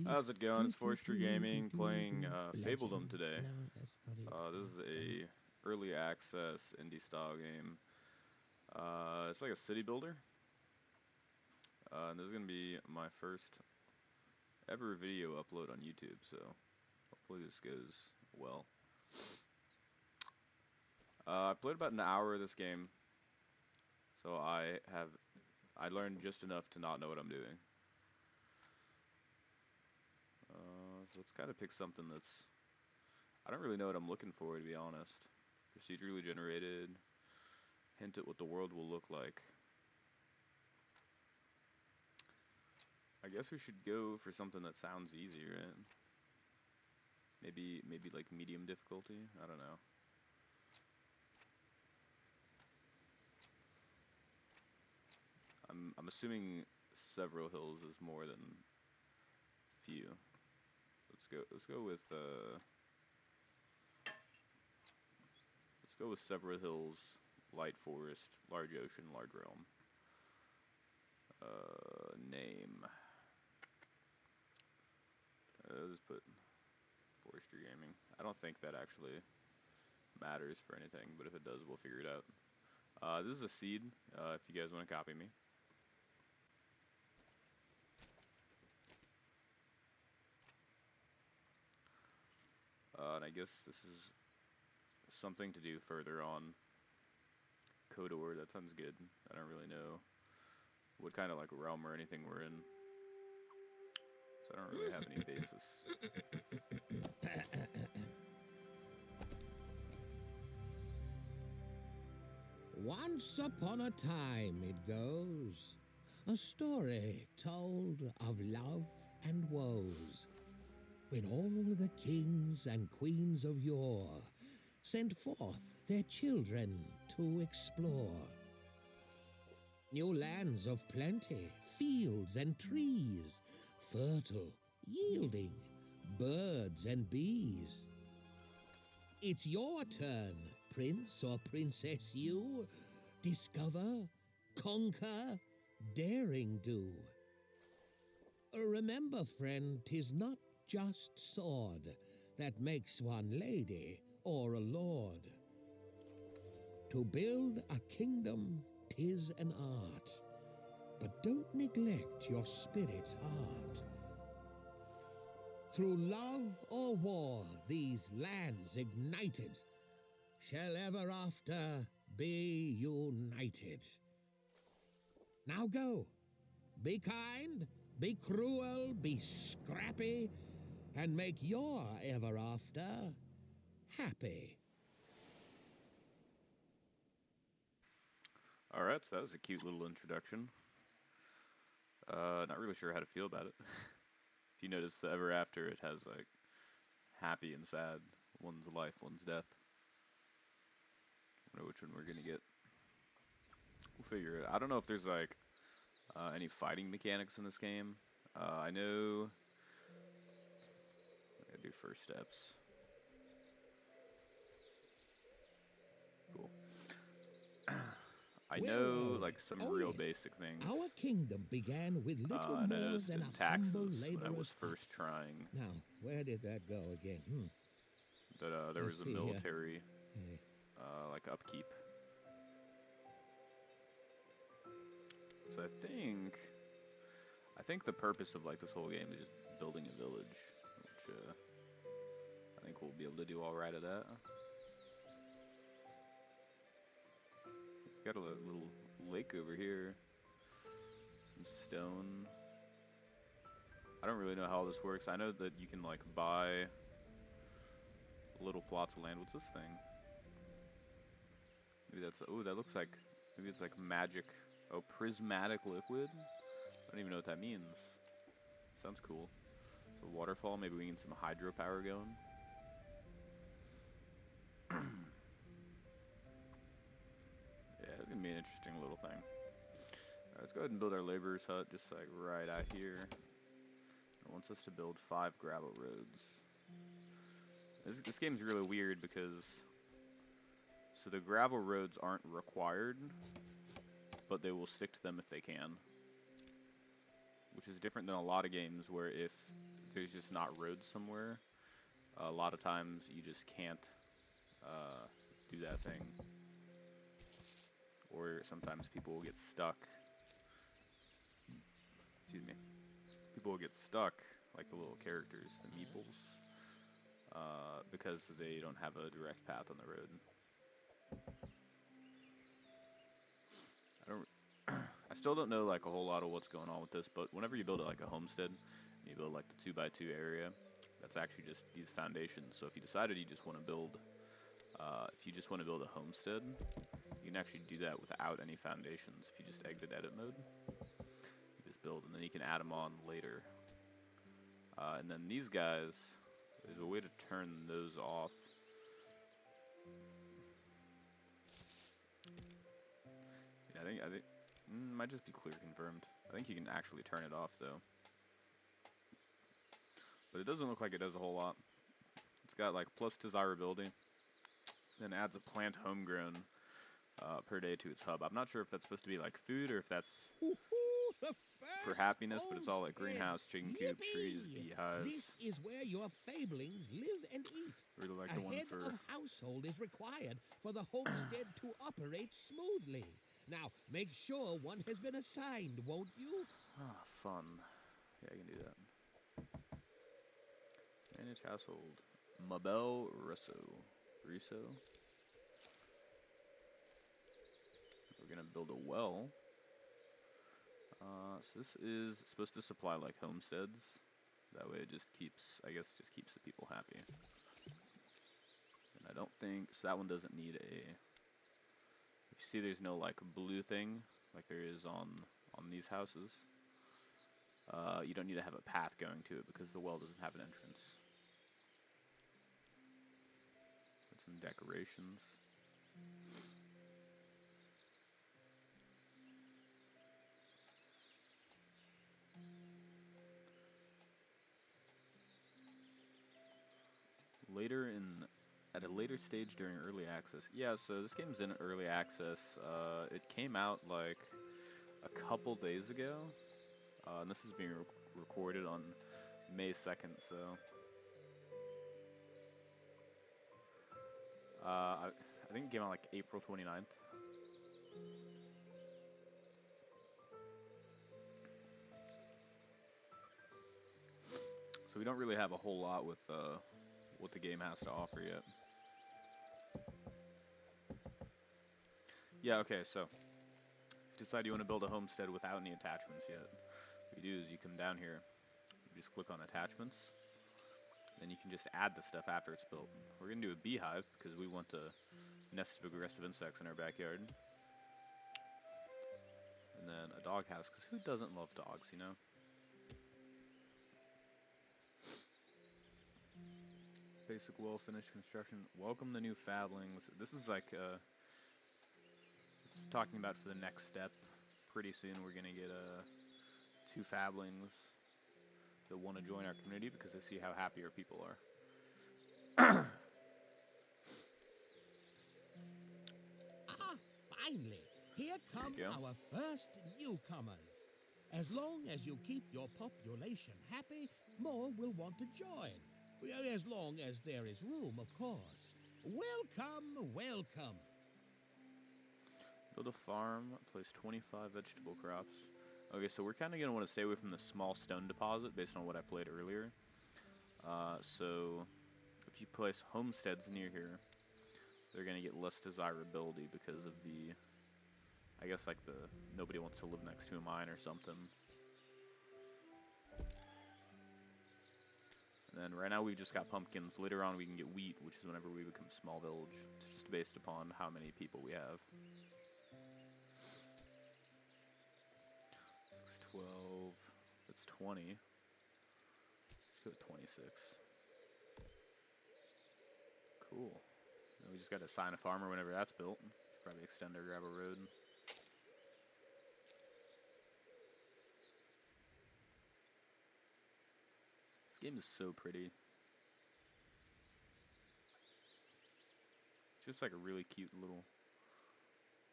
How's it going? It's Forestry Gaming playing Fabledom today. No, that's not it. This is a early access indie style game. It's like a city builder. And this is gonna be my first ever video upload on YouTube, so hopefully this goes well. I played about an hour of this game, so I learned just enough to not know what I'm doing. So let's kind of pick something that's I don't really know what I'm looking for, to be honest. Procedurally generated. Hint at what the world will look like. I guess we should go for something that sounds easy, right? Maybe like medium difficulty. I don't know. I'm assuming several hills is more than few. Let's go with several hills, light forest, large ocean, large realm. Name. Let's put Forestry Gaming. I don't think that actually matters for anything, but if it does, we'll figure it out. This is a seed, if you guys want to copy me. And I guess this is something to do further on. Kodor, that sounds good. I don't really know what kind of like realm or anything we're in. So I don't really have any basis. Once upon a time, it goes, a story told of love and woes, when all the kings and queens of yore sent forth their children to explore. New lands of plenty, fields and trees, fertile, yielding, birds and bees. It's your turn, prince or princess you. Discover, conquer, daring do. Remember, friend, 'tis not just sword that makes one lady or a lord. To build a kingdom, 'tis an art, but don't neglect your spirit's heart. Through love or war, these lands ignited shall ever after be united. Now go. Be kind, be cruel, be scrappy, and make your ever after happy. Alright, so that was a cute little introduction. Not really sure how to feel about it. If you notice the ever after, it has like happy and sad, one's life, one's death. I don't know which one we're gonna get. We'll figure it. I don't know if there's like any fighting mechanics in this game. I know. I gotta do first steps. Cool. I know like some real basic things. Our kingdom began with little I more noticed than in a taxes humble when I was laborer's first hut. trying. Now, where did that go again? That there was a military like upkeep. So I think the purpose of like this whole game is just building a village, which I think we'll be able to do all right at that. Got a little lake over here, some stone. I don't really know how this works. I know that you can like buy little plots of land. What's this thing? Maybe that's, oh, that looks like, maybe it's like magic. Oh, prismatic liquid? I don't even know what that means. Sounds cool. A waterfall, maybe we can get some hydropower going. Yeah, it's gonna be an interesting little thing. Alright, let's go ahead and build our laborer's hut just like right out here. It wants us to build 5 gravel roads. This game's really weird because so the gravel roads aren't required, but they will stick to them if they can. Which is different than a lot of games where if there's just not roads somewhere, a lot of times you just can't do that thing. Or sometimes people will get stuck. Excuse me. People will get stuck, like the little characters, the meeples, because they don't have a direct path on the road. I still don't know like a whole lot of what's going on with this, but whenever you build it like a homestead, you build like the 2x2 area, that's actually just these foundations. So if you decided you just want to build, a homestead, you can actually do that without any foundations. If you just exit edit mode, you just build, and then you can add them on later. And then these guys, there's a way to turn those off. Yeah, I think might just be clear confirmed. I think you can actually turn it off though, but it doesn't look like it does a whole lot. It's got like plus desirability, then adds a plant homegrown per day to its hub. I'm not sure if that's supposed to be like food or if that's for happiness, but it's all like greenhouse, chicken coop, trees, beehives. This is where your fablings live and eat. Really like a the one head for of household is required for the homestead to operate smoothly. Now, make sure one has been assigned, won't you? Ah, fun. Yeah, I can do that. Manage household. Mabel Russo. We're gonna build a well. So this is supposed to supply like homesteads. That way it just keeps, I guess, just keeps the people happy. And I don't think, so that one doesn't need a, if you see there's no like blue thing, like there is on these houses, you don't need to have a path going to it because the well doesn't have an entrance. Put some decorations. At a later stage during early access. Yeah, so this game's in early access. It came out like a couple days ago, and this is being recorded on May 2nd, so I think it came out like April 29th. So we don't really have a whole lot with what the game has to offer yet. Yeah, okay, so if you decide you want to build a homestead without any attachments yet, what you do is you come down here, you just click on attachments, then you can just add the stuff after it's built. We're going to do a beehive because we want a nest of aggressive insects in our backyard. And then a doghouse, because who doesn't love dogs, you know? Basic well finished construction. Welcome the new fablings. This is like it's talking about for the next step. Pretty soon we're gonna get 2 fablings that want to join our community because they see how happy our people are. Finally, here come our first newcomers. As long as you keep your population happy, more will want to join. As long as there is room, of course. Welcome, welcome. Build a farm, place 25 vegetable crops. Okay, so we're kind of going to want to stay away from the small stone deposit based on what I played earlier. So if you place homesteads near here, they're going to get less desirability because of the, I guess like nobody wants to live next to a mine or something. And then right now we've just got pumpkins. Later on we can get wheat, which is whenever we become a small village. It's just based upon how many people we have. 6, 12, that's 20. Let's go with 26. Cool. And we just got to assign a farmer whenever that's built. Should probably extend our gravel road. This game is so pretty. It's just like a really cute little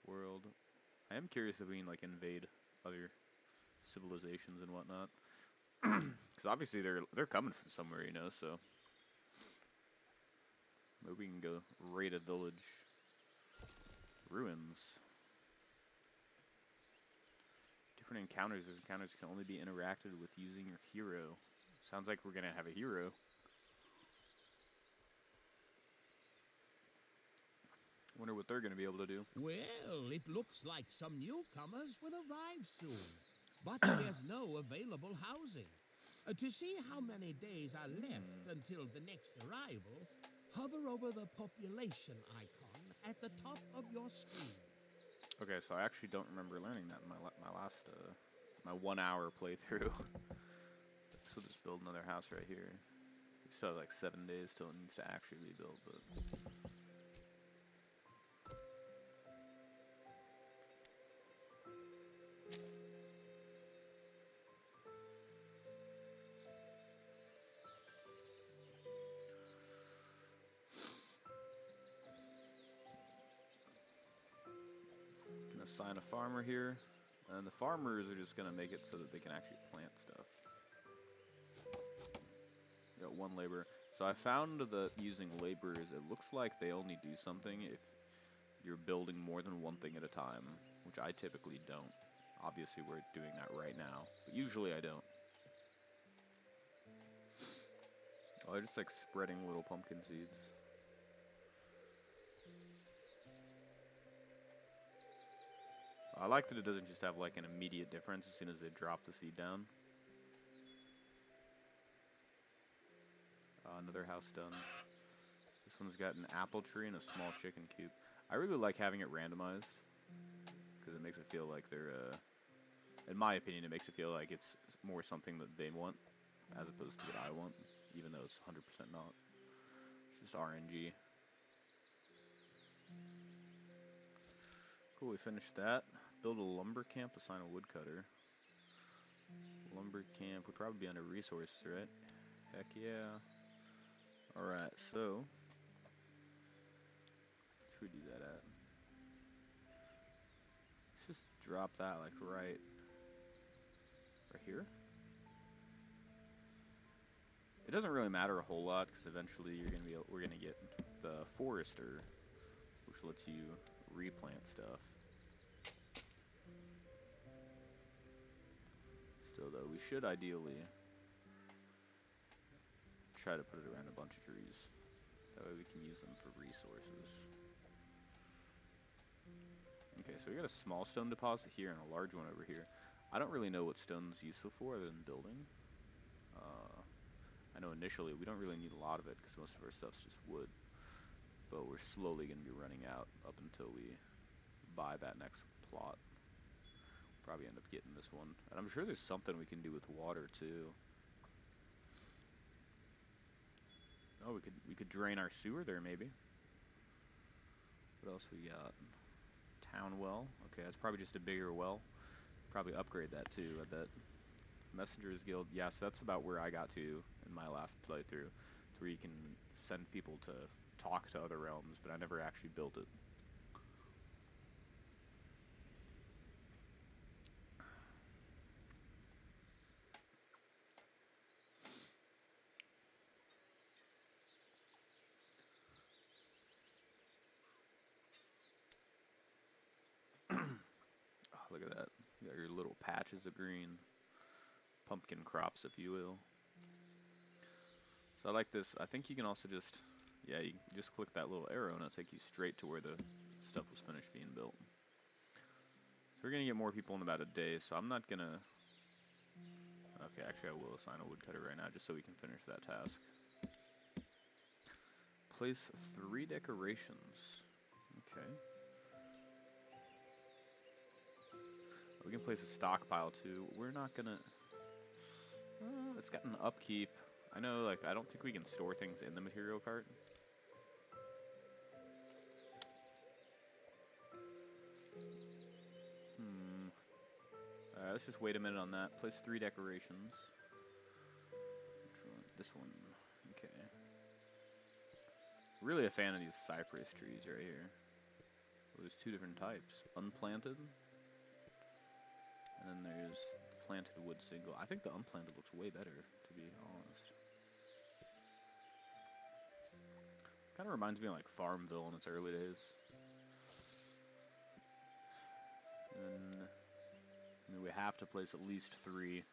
world. I am curious if we can like invade other civilizations and whatnot. Because Because obviously they're coming from somewhere, you know, so maybe we can go raid a village. Ruins. Different encounters. Those encounters can only be interacted with using your hero. Sounds like we're gonna have a hero. Wonder what they're gonna be able to do. Well, it looks like some newcomers will arrive soon, but there's no available housing. To see how many days are left until the next arrival, hover over the population icon at the top of your screen. Okay, so I actually don't remember learning that in my last my 1 hour playthrough. So we'll just build another house right here. We still have like 7 days till it needs to actually be built, but gonna assign a farmer here, and the farmers are just gonna make it so that they can actually plant stuff. Got one labor. So I found that using laborers, it looks like they only do something if you're building more than one thing at a time, which I typically don't. Obviously we're doing that right now, but usually I don't. Oh, they're just like spreading little pumpkin seeds. I like that it doesn't just have like an immediate difference as soon as they drop the seed down. Another house done. This one's got an apple tree and a small chicken coop. I really like having it randomized because it makes it feel like they're, in my opinion, it makes it feel like it's more something that they want as opposed to what I want, even though it's 100% not. It's just RNG. Cool, we finished that. Build a lumber camp, assign a woodcutter. Lumber camp would probably be under resources, right? Heck yeah. Alright, so should we do that at? Let's just drop that like right here. It doesn't really matter a whole lot because eventually we're gonna get the forester, which lets you replant stuff. Still though, we should ideally try to put it around a bunch of trees. That way we can use them for resources. Okay, so we got a small stone deposit here and a large one over here. I don't really know what stone's useful for other than building. I know initially we don't really need a lot of it because most of our stuff's just wood. But we're slowly going to be running out up until we buy that next plot. Probably end up getting this one. And I'm sure there's something we can do with water too. Oh, we could drain our sewer there maybe. What else we got? Town well. Okay, that's probably just a bigger well. Probably upgrade that too, I bet. Messengers Guild. Yes, yeah, so that's about where I got to in my last playthrough. It's where you can send people to talk to other realms, but I never actually built it. Oh, look at that. You got your little patches of green. Pumpkin crops, if you will. So I like this. I think you can also just, yeah, you can just click that little arrow and it'll take you straight to where the stuff was finished being built. So we're going to get more people in about a day, so I'm not going to, okay, actually I will assign a woodcutter right now just so we can finish that task. Place 3 decorations. Okay. We can place a stockpile too. We're not going to, it's got an upkeep. I know, like, I don't think we can store things in the material cart. Let's just wait a minute on that. Place 3 decorations. Which one? This one. Okay. Really a fan of these cypress trees right here. Well, there's 2 different types. Unplanted. And then there's planted wood single. I think the unplanted looks way better, to to be honest. Kind of reminds me of like Farmville in its early days. And I mean, we have to place at least 3.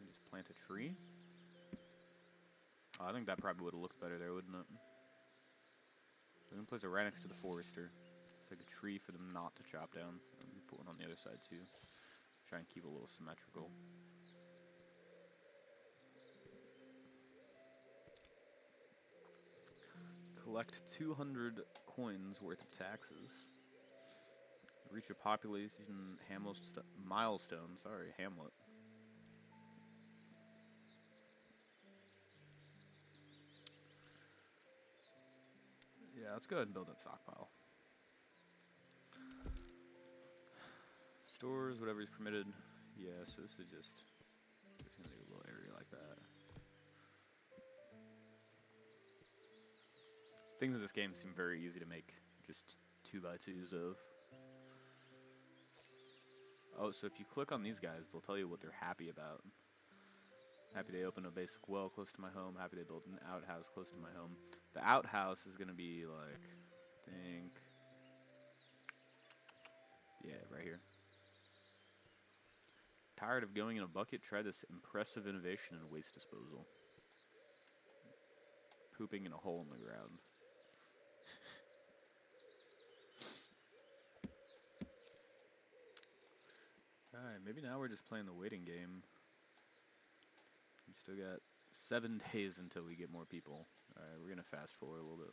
We just plant a tree. Oh, I think that probably would have looked better there, wouldn't it? We're gonna place it right next to the forester. It's like a tree for them not to chop down. I'm gonna put one on the other side too. Try and keep it a little symmetrical. Collect 200 coins worth of taxes. Reach a population milestone. Sorry, hamlet. Yeah, let's go ahead and build that stockpile. Stores, whatever is permitted. Yeah, so this is just gonna do a little area like that. Things in this game seem very easy to make just 2x2s of. Oh, so if you click on these guys, they'll tell you what they're happy about. Happy they open a basic well close to my home. Happy they built an outhouse close to my home. The outhouse is gonna be like, I think, yeah, right here. Tired of going in a bucket? Try this impressive innovation in waste disposal. Pooping in a hole in the ground. Alright, maybe now we're just playing the waiting game. We still got 7 days until we get more people. Alright, we're gonna fast forward a little bit.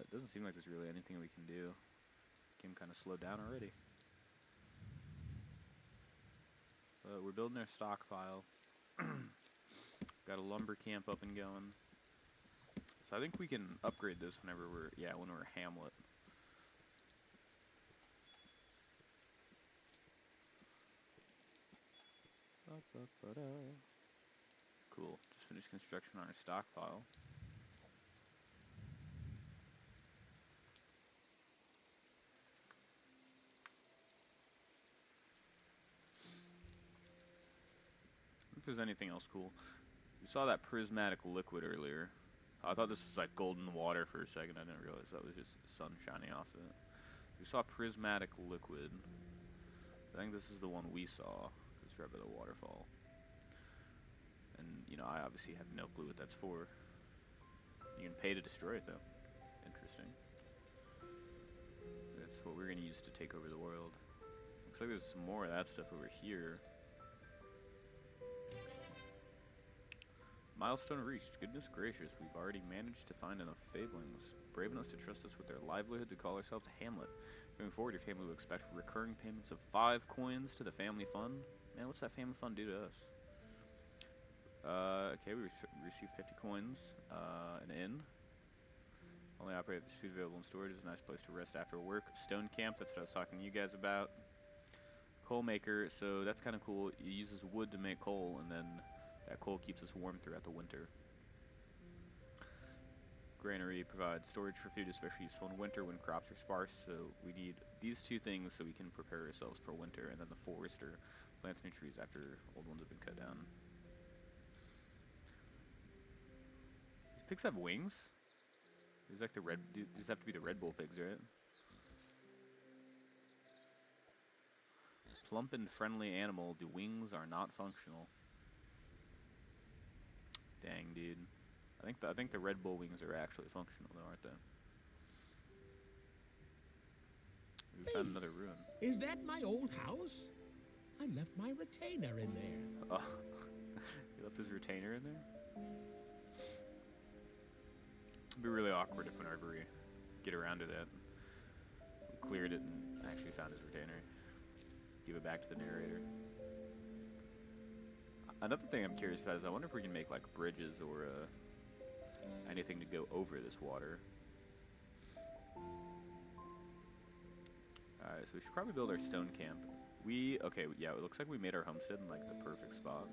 It doesn't seem like there's really anything we can do. Game kind of slowed down already. But we're building our stockpile. Got a lumber camp up and going. So I think we can upgrade this whenever when we're a hamlet. Cool. Just finished construction on our stockpile. If there's anything else cool. We saw that prismatic liquid earlier. I thought this was like golden water for a second. I didn't realize that was just sun shining off it. We saw prismatic liquid. I think this is the one we saw. It's right by the waterfall. And, you know, I obviously have no clue what that's for. You can pay to destroy it, though. Interesting. That's what we're going to use to take over the world. Looks like there's some more of that stuff over here. Milestone reached. Goodness gracious, we've already managed to find enough Fabelings brave enough to trust us with their livelihood to call ourselves a hamlet. Going forward, your family will expect recurring payments of 5 coins to the family fund. Man, what's that family fund do to us? Okay, we received 50 coins. An inn. Only operate the food available in storage. Is a nice place to rest after work. Stone camp, that's what I was talking to you guys about. Coal maker, so that's kind of cool. It uses wood to make coal, and then that coal keeps us warm throughout the winter. Granary provides storage for food, especially useful in winter when crops are sparse. So we need these 2 things so we can prepare ourselves for winter. And then the forester plants new trees after old ones have been cut down. These pigs have wings? These like these have to be the Red Bull pigs, right? Plump and friendly animal. The wings are not functional. Dang, dude. I think the Red Bull wings are actually functional, though, aren't they? We found another ruin. Is that my old house? I left my retainer in there. Oh, he left his retainer in there? It'd be really awkward if whenever we get around to that, we cleared it and actually found his retainer. Give it back to the narrator. Another thing I'm curious about is I wonder if we can make like bridges or anything to go over this water. Alright, so we should probably build our stone camp. Okay, yeah, it looks like we made our homestead in like the perfect spot.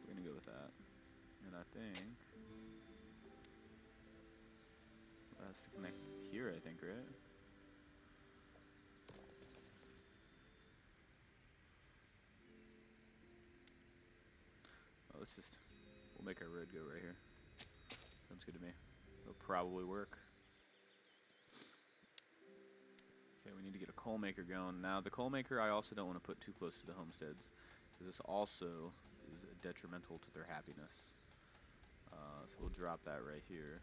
We're gonna go with that. And I think has to connect here, I think, right? Well, we'll make our road go right here. Sounds good to me. It'll probably work. Okay, we need to get a coal maker going. Now, the coal maker I also don't want to put too close to the homesteads, because this also is detrimental to their happiness. So we'll drop that right here.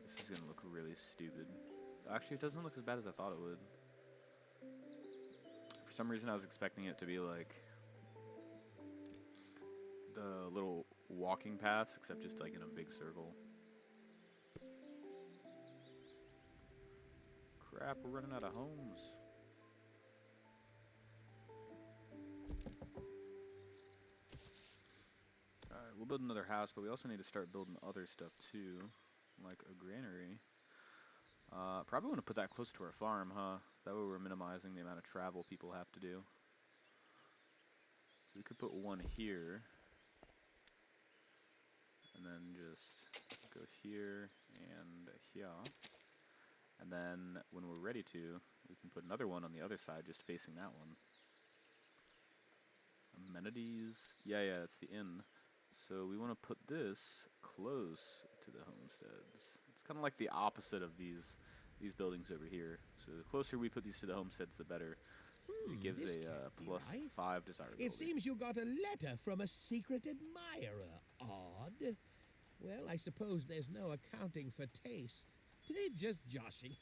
This is going to look really stupid. Actually, it doesn't look as bad as I thought it would. For some reason, I was expecting it to be like the little walking paths, except just like in a big circle. Crap, we're running out of homes. Alright, we'll build another house, but we also need to start building other stuff too, like a granary. Probably want to put that close to our farm, huh? That way we're minimizing the amount of travel people have to do. So we could put one here, and then just go here and here. And then when we're ready to, we can put another one on the other side, just facing that one. Amenities. Yeah, it's the inn. So we want to put this close to the homesteads. It's kind of like the opposite of these buildings over here. So the closer we put these to the homesteads, the better. It gives a +5 desirability. It seems you got a letter from a secret admirer. Odd. Well, I suppose there's no accounting for taste. Just joshing.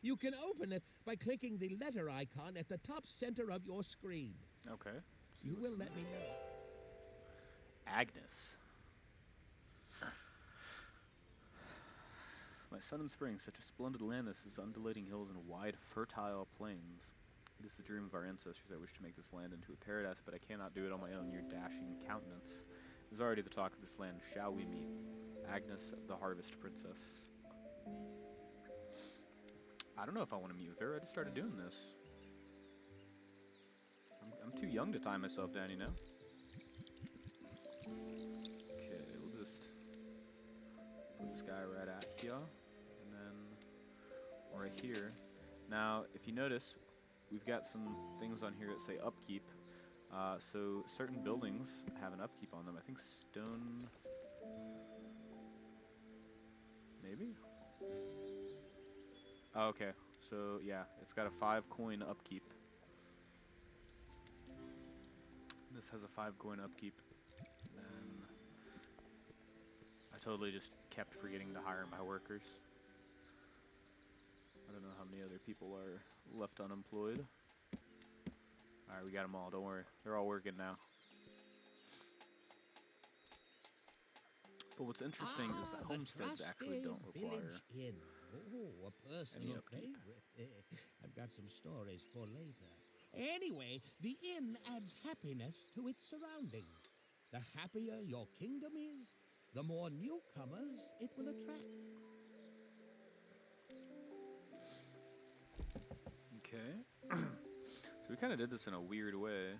You can open it by clicking the letter icon at the top center of your screen. Okay. You will let me know. Agnes. My son in spring, such a splendid land this is, undulating hills and wide, fertile plains. It is the dream of our ancestors. I wish to make this land into a paradise, but I cannot do it on my own. Your dashing countenance is already the talk of this land. Shall we meet? Agnes, the Harvest Princess. I don't know if I want to meet with her. I just started doing this. I'm too young to tie myself down, you know? Okay, we'll just put this guy right out here, and then right here. Now, if you notice, we've got some things on here that say upkeep. So certain buildings have an upkeep on them. I think stone, maybe? Oh, okay, so yeah, it's got a 5 coin upkeep. This has a 5 coin upkeep. And I totally just kept forgetting to hire my workers. I don't know how many other people are left unemployed. Alright, we got them all, don't worry. They're all working now. But what's interesting is that homesteads actually don't require a personal favorite. I've got some stories for later. Anyway, the inn adds happiness to its surroundings. The happier your kingdom is, the more newcomers it will attract. Okay. So we kind of did this in a weird way.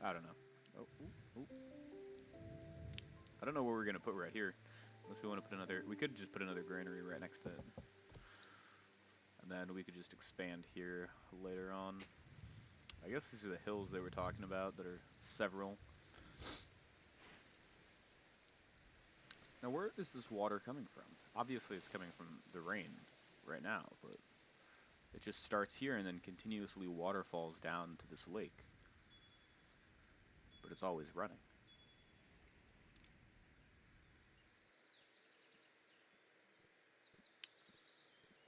I don't know. I don't know what we're going to put right here. Unless we want to put another... We could just put another granary right next to it. And then we could just expand here later on. I guess these are the hills they were talking about that are several. Now, where is this water coming from? Obviously, it's coming from the rain right now, but it just starts here and then continuously waterfalls down to this lake. But it's always running.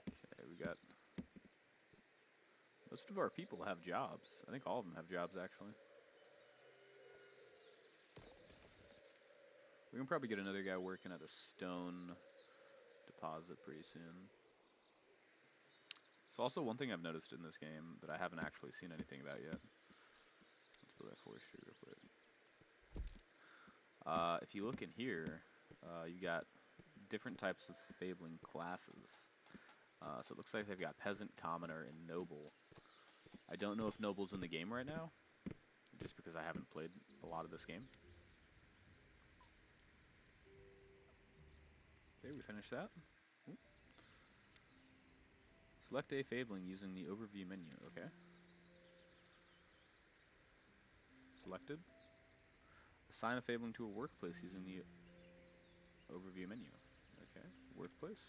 Okay, we got... Most of our people have jobs. I think all of them have jobs, actually. We can probably get another guy working at the stone deposit pretty soon. So also one thing I've noticed in this game that I haven't actually seen anything about yet. Let's build that forestry real quick. If you look in here, you got different types of Fabling classes. So it looks like they've got peasant, commoner, and noble. I don't know if Noble's in the game right now, just because I haven't played a lot of this game. Okay, we finished that. Ooh. Select a Fabling using the overview menu. Okay. Selected. Assign a Fabling to a workplace using the overview menu. Okay, workplace.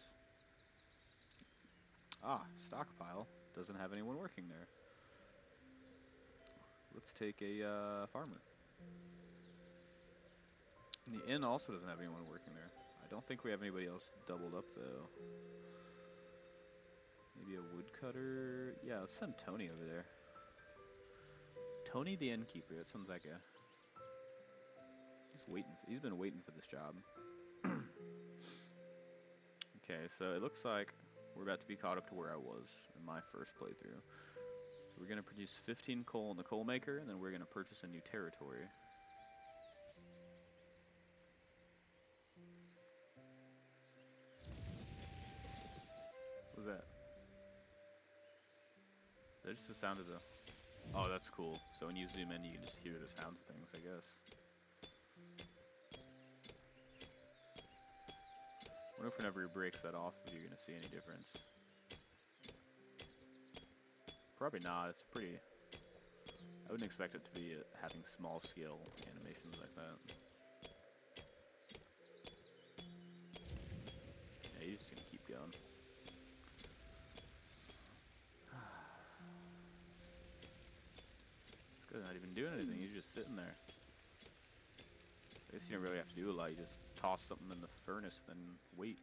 Ah, stockpile. Doesn't have anyone working there. Let's take a farmer. And the inn also doesn't have anyone working there. I don't think we have anybody else doubled up, though. Maybe a woodcutter? Yeah, let's send Tony over there. Tony the innkeeper. That sounds like a... He's been waiting for this job. Okay, so it looks like we're about to be caught up to where I was in my first playthrough. So we're going to produce 15 coal in the coal maker, and then we're going to purchase a new territory. What was that? Is that just the sound of the... Oh, that's cool. So when you zoom in, you can just hear the sounds of things, I guess. I wonder if whenever he breaks that off, if you're going to see any difference. Probably not. It's pretty... I wouldn't expect it to be having small-scale animations like that. Yeah, he's just going to keep going. This guy's not even doing anything. He's just sitting there. I guess you don't really have to do a lot. You just toss something in the furnace, then wait.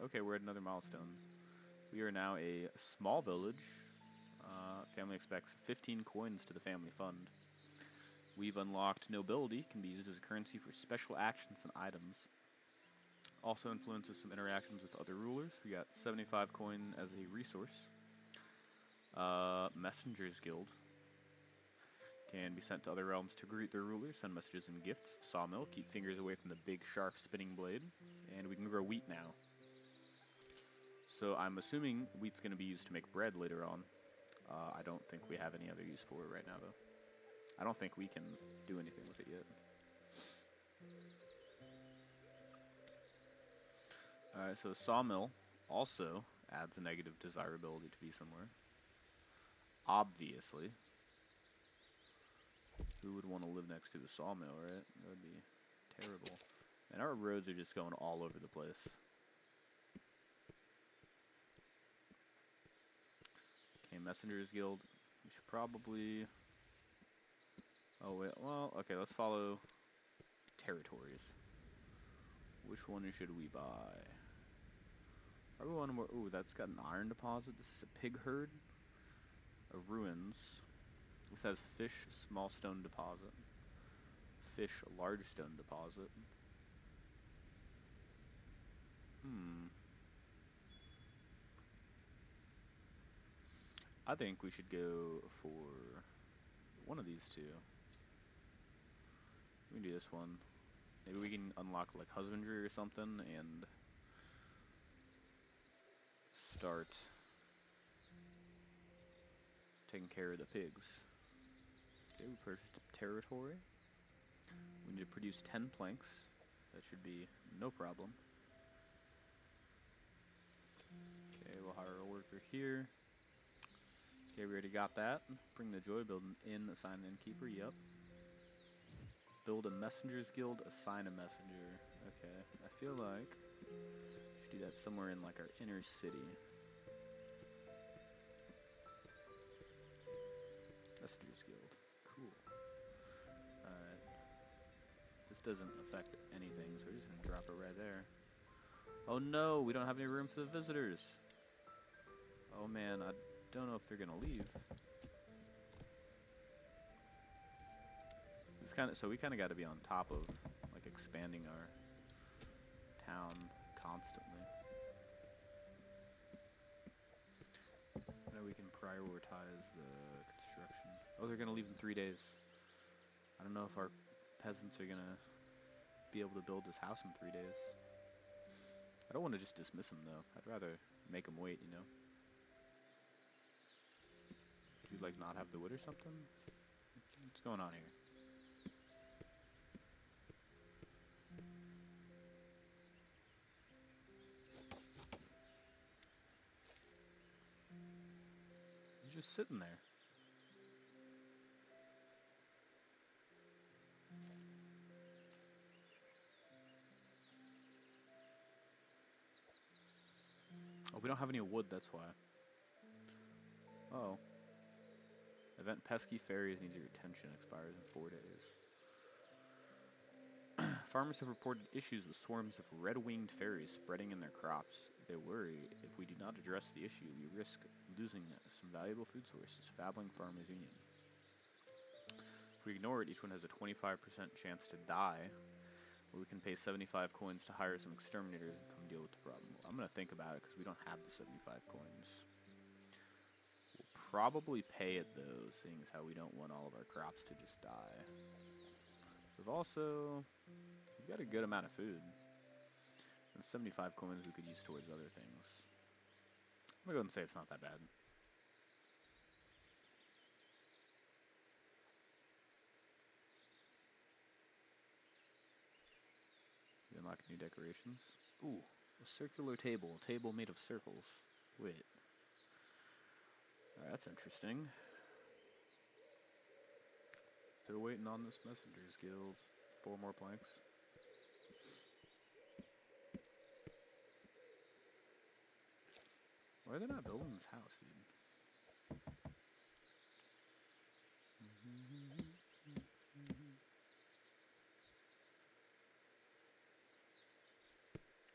Okay, we're at another milestone. We are now a small village. Family expects 15 coins to the family fund. We've unlocked nobility, can be used as a currency for special actions and items. Also influences some interactions with other rulers. We got 75 coin as a resource. Messengers Guild. Can be sent to other realms to greet their rulers, send messages and gifts. Sawmill, keep fingers away from the big, sharp spinning blade. And we can grow wheat now. So I'm assuming wheat's going to be used to make bread later on. I don't think we have any other use for it right now, though. I don't think we can do anything with it yet. Alright, so Sawmill also adds a negative desirability to be somewhere. Obviously. Who would want to live next to a sawmill, right? That would be terrible. And our roads are just going all over the place. Okay, Messengers Guild. We should probably... Oh, wait. Well, okay, let's follow territories. Which one should we buy? Probably one more... Ooh, that's got an iron deposit. This is a pig herd. A ruins. This has fish, small stone deposit. Fish, large stone deposit. I think we should go for one of these two. We can do this one. Maybe we can unlock like husbandry or something and start taking care of the pigs. Okay, we purchased a territory. We need to produce 10 planks. That should be no problem. Okay, we'll hire a worker here. Okay, we already got that. Bring the joy, build an inn, assign an innkeeper, yep. Build a messengers guild, assign a messenger. Okay, I feel like we should do that somewhere in like our inner city. Messengers guild, cool. Alright. This doesn't affect anything, so we're just gonna drop it right there. Oh no, we don't have any room for the visitors. Oh man, I don't know if they're gonna leave. This so we kind of got to be on top of like expanding our town constantly. Now we can prioritize the construction. Oh, they're gonna leave in 3 days. I don't know if our peasants are gonna be able to build this house in 3 days. I don't want to just dismiss them though. I'd rather make them wait, you know. like not have the wood or something? What's going on here? He's just sitting there. Oh, we don't have any wood, that's why. Oh. Event Pesky Fairies needs your attention, expires in 4 days. Farmers have reported issues with swarms of red-winged fairies spreading in their crops. They worry if we do not address the issue, we risk losing some valuable food sources. Fabledom Farmers Union. If we ignore it, each one has a 25% chance to die. We can pay 75 coins to hire some exterminators and come deal with the problem. I'm going to think about it because we don't have the 75 coins. We'll probably pay it though, seeing as how we don't want all of our crops to just die. We've got a good amount of food. And 75 coins we could use towards other things. I'm going to go ahead and say it's not that bad. We unlock new decorations. Ooh, a circular table. A table made of circles. Wait. Alright, that's interesting. Still waiting on this Messengers Guild. 4 more planks. Why are they not building this house, dude?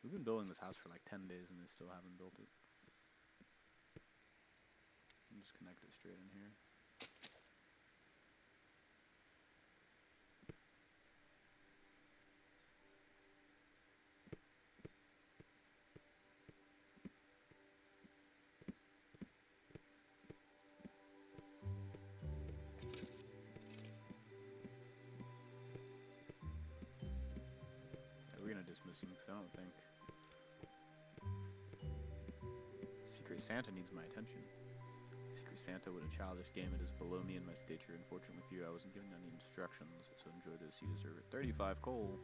We've been building this house for like 10 days and they still haven't built it. I'll just connect it straight in here. We're gonna dismiss him because I don't think Secret Santa needs my attention. Secret Santa with a childish game, it is below me in my stature. Unfortunately for you, I wasn't given any instructions, so enjoy this, you deserve it. 35 coal.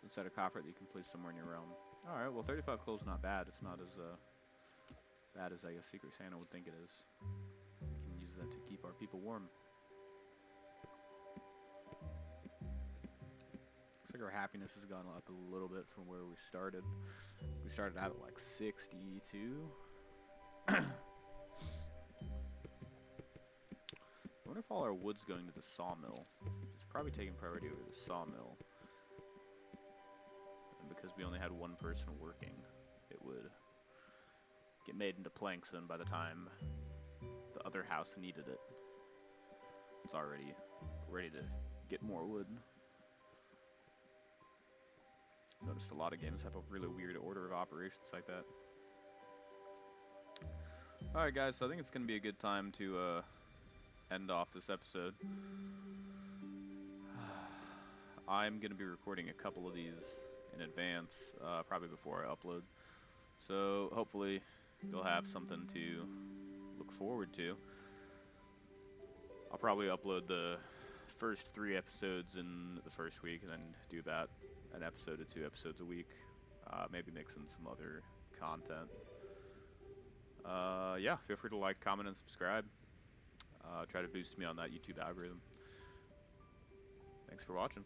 Inside a coffer that you can place somewhere in your realm. Alright, well 35 coal is not bad. It's not as bad as I guess Secret Santa would think it is. We can use that to keep our people warm. Looks like our happiness has gone up a little bit from where we started. We started out at like 62. I wonder if all our wood's going to the sawmill. It's probably taking priority over the sawmill. And because we only had one person working, it would get made into planks then by the time the other house needed it. It's already ready to get more wood. Noticed a lot of games have a really weird order of operations like that. Alright guys, so I think it's going to be a good time to end off this episode. I'm going to be recording a couple of these in advance, probably before I upload. So hopefully you'll have something to look forward to. I'll probably upload the first 3 episodes in the first week and then do about an episode to 2 episodes a week. Maybe mix in some other content. Yeah, feel free to like, comment, and subscribe. Try to boost me on that YouTube algorithm. Thanks for watching.